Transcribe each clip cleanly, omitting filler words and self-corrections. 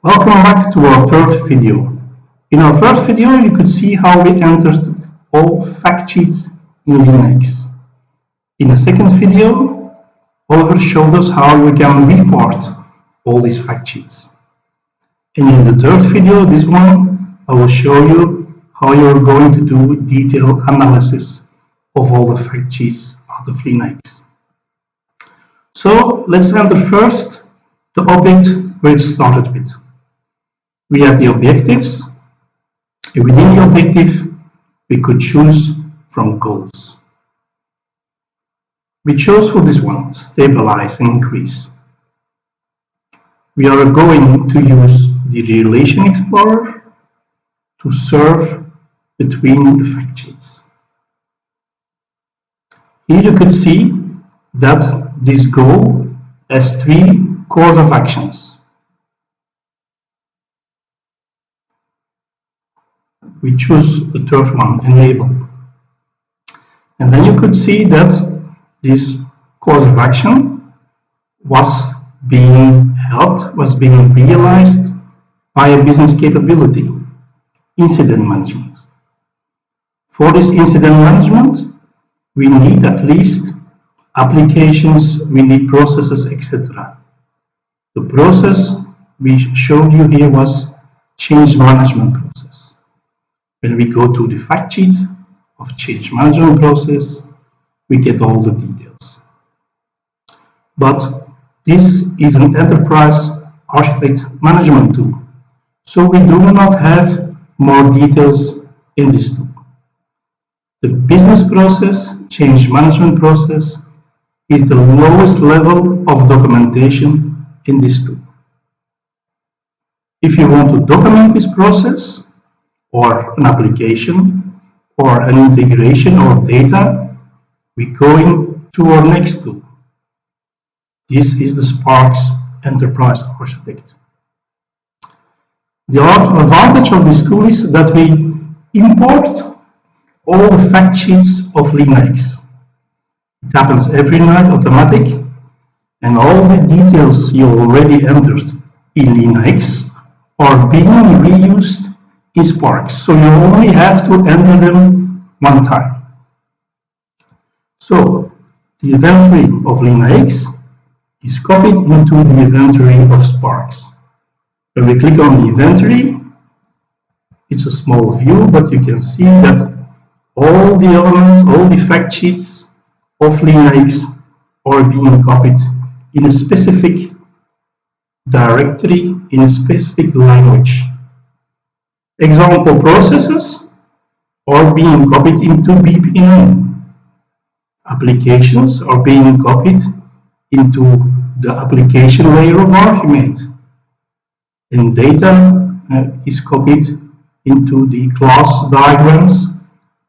Welcome back to our third video. In our first video, you could see how we entered all fact sheets in LeanIX. In the second video, Oliver showed us how we can report all these fact sheets. And in the third video, this one, I will show you how you're going to do detailed analysis of all the fact sheets out of LeanIX. So let's enter first the object where it started with. We have the objectives, and within the objective we could choose from goals. We chose for this one, stabilize and increase. We are going to use the Relation Explorer to serve between the fact sheets. Here you could see that this goal has three course of actions. We choose the third one, enable. And then you could see that this course of action was being realized by a business capability, incident management. For this incident management, we need at least applications, we need processes, etc. The process we showed you here was change management process. When we go to the fact sheet of change management process, we get all the details. But this is an enterprise architect management tool, so we do not have more details in this tool. The business process, change management process, is the lowest level of documentation in this tool. If you want to document this process, or an application, or an integration or data, we go into our next tool. This is the SPARX Enterprise Architect. The advantage of this tool is that we import all the fact sheets of LeanIX. It happens every night, automatic, and all the details you already entered in LeanIX are being reused in SPARX, so you only have to enter them one time. So the inventory of LeanIX is copied into the inventory of SPARX. When we click on the inventory, it's a small view, but you can see that all the elements, all the fact sheets of LeanIX are being copied in a specific directory, in a specific language. Example processes are being copied into BPMN. Applications are being copied into the application layer of Argumate. And data is copied into the class diagrams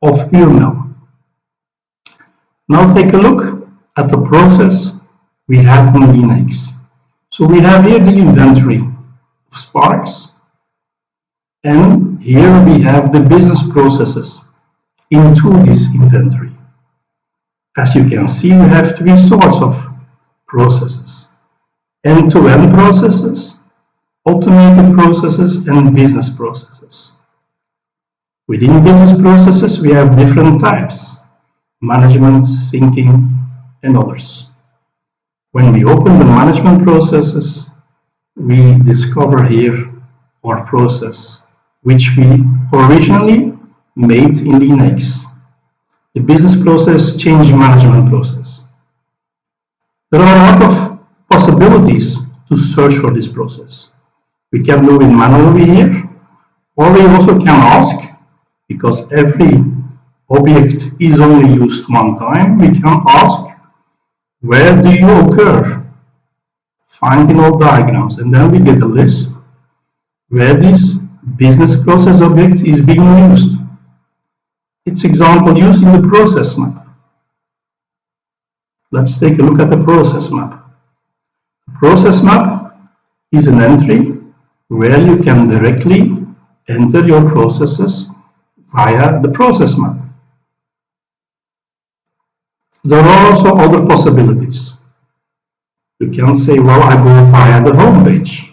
of UML. Now take a look at the process we have in LeanIX. So we have here the inventory of SPARX. And here we have the business processes into this inventory. As you can see, we have three sorts of processes: end-to-end processes, automated processes, and business processes. Within business processes, we have different types: management, syncing, and others. When we open the management processes, we discover here our process, which we originally made in LeanIX, the business process change management process. There are a lot of possibilities to search for this process. We can do it manually here, or we also can ask, because every object is only used one time, we can ask, where do you occur? Find in all diagrams, and then we get a list where this business process object is being used. It's example using the process map. Let's take a look at the process map. The process map is an entry where you can directly enter your processes via the process map. There are also other possibilities. You can say, well, I go via the home page.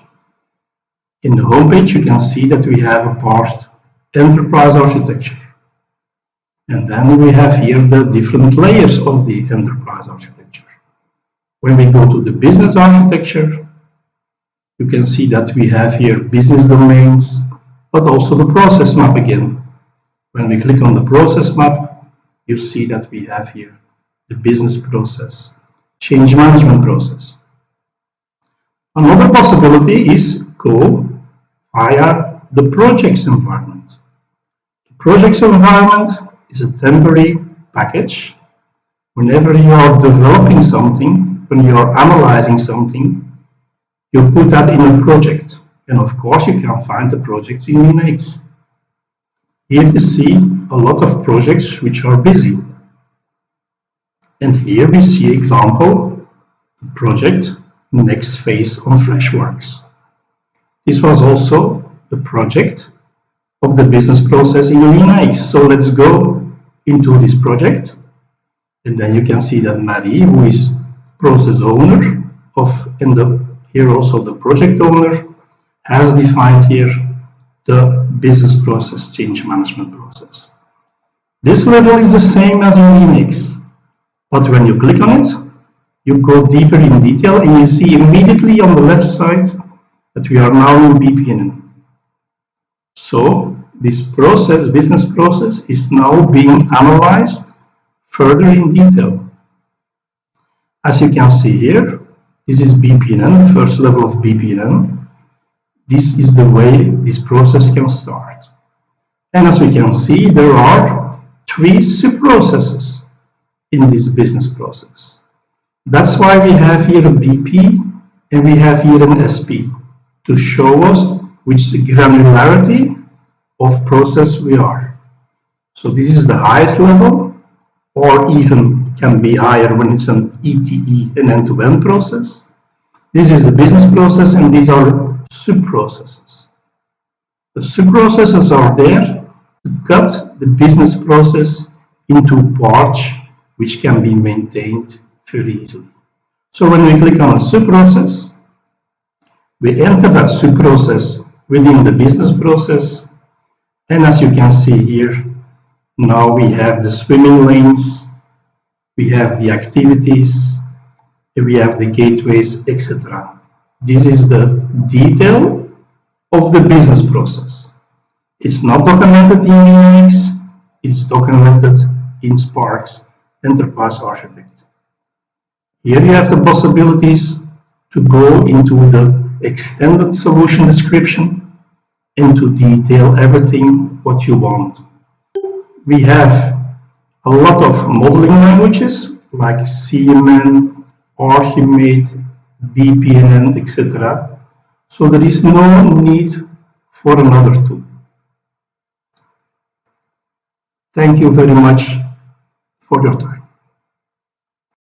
In the homepage, you can see that we have a part Enterprise Architecture. And then we have here the different layers of the Enterprise Architecture. When we go to the Business Architecture, you can see that we have here business domains, but also the process map again. When we click on the process map, you see that we have here the business process, change management process. Another possibility is go via the projects environment. The projects environment is a temporary package. Whenever you are developing something, when you are analyzing something, you put that in a project. And of course, you can find the projects in LeanIX. Here you see a lot of projects which are busy. And here we see example, the project Next Phase on Freshworks. This was also the project of the business process in LeanIX. So let's go into this project. And then you can see that Marie, who is process owner and here also the project owner, has defined here the business process change management process. This level is the same as in LeanIX, but when you click on it, you go deeper in detail and you see immediately on the left side that we are now in BPMN. So this process, business process, is now being analyzed further in detail. As you can see here, this is BPMN, the first level of BPMN. This is the way this process can start. And as we can see, there are 3 sub-processes in this business process. That's why we have here a BP and we have here an SP to show us which granularity of process we are. So this is the highest level, or even can be higher when it's an ETE, an end-to-end process. This is the business process, and these are sub-processes. The sub-processes are there to cut the business process into parts which can be maintained very easily. So when we click on a sub-process, we enter that sub-process within the business process, and as you can see here, now we have the swimming lanes, we have the activities, we have the gateways, etc. This is the detail of the business process. It's not documented in LeanIX, it's documented in SPARX Enterprise Architect. Here you have the possibilities to go into the extended solution description and to detail everything what you want. We have a lot of modeling languages like CMN, Archimate, BPMN, etc. So there is no need for another tool. Thank you very much for your time.